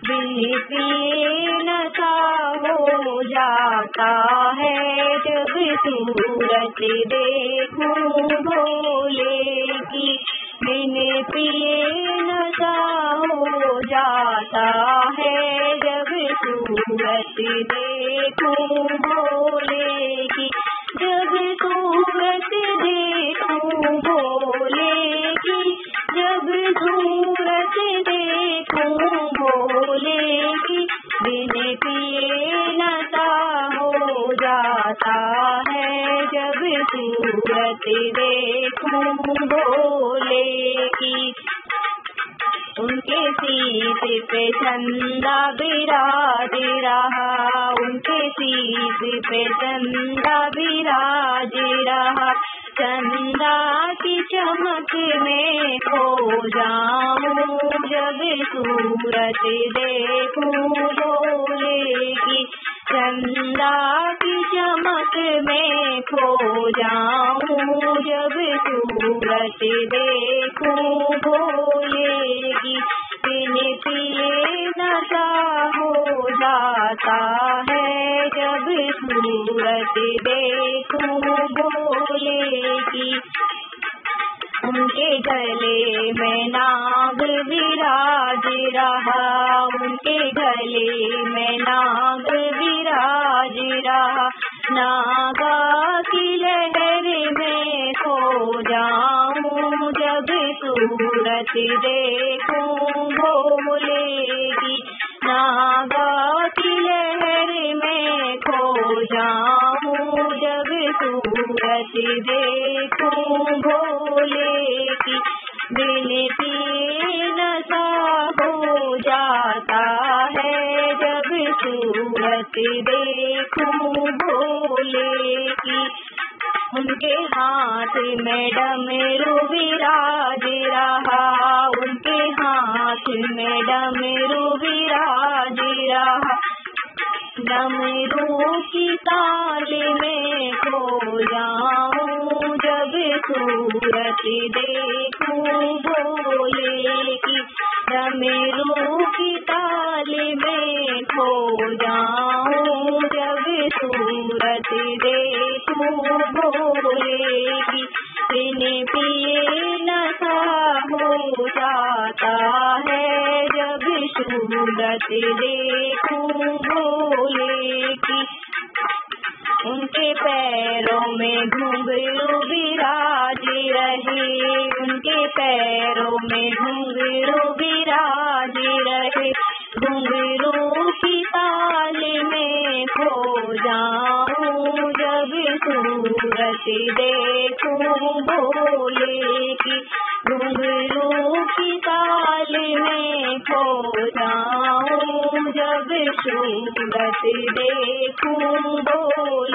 बिन पिए नशा हो जाता है, जब सूरत देखूं भोले की। बिन पिए नशा हो जाता है, जब सूरत देखूं भोले की। जब सूरत देखूं भोले की, जब सूरत देखूं भोले की। बिन पिए नशा हो जाता है, जब सूरत देखूं भोले की। उनके शीश पे चंदा बिराज रहा, उनके शीश पे चंदा बिराज रहा। चंदा की चमक में खो जाऊं, जब सूरत देखूं भोले की। चंदा की चमक में खो जाऊं, जब सूरत देखूं भोले की। बिन पिए नशा हो जाता है, जब सूरत देखूं भोले की। उनके गले में नाग विराज रहा, उनके गले में नाग विराज रहा। नागा की लहर में खो जाऊं, जब सूरत देखूं भोले की। नागा की लहर में खो जाऊं, जब सूरत देखूं भोले की। बिन पिए नशा हो जाता है, जब सूरत देखूं भोले की। उनके हाथ में डमरू विराज रहा, उनके हाथ में डमरू विराज रहा। डमरू की ताल में खो जाऊं, जब सूरत देखूं भोले की। डमरू की ताल में खो जाऊं, जब सूरत देखूं भोले की। बिन पिए नशा हो जाता है, जब सूरत देखूं भोले की। उनके पैरों में घुंघरू विराज रहे, उनके पैरों में घुंघरू विराज रहे। घुंघरू की ताल में खो जाऊं, जब सूरत देखूं भोले की। घुंघरू की ताल में खो जाऊं, जब सूरत देखूं भोले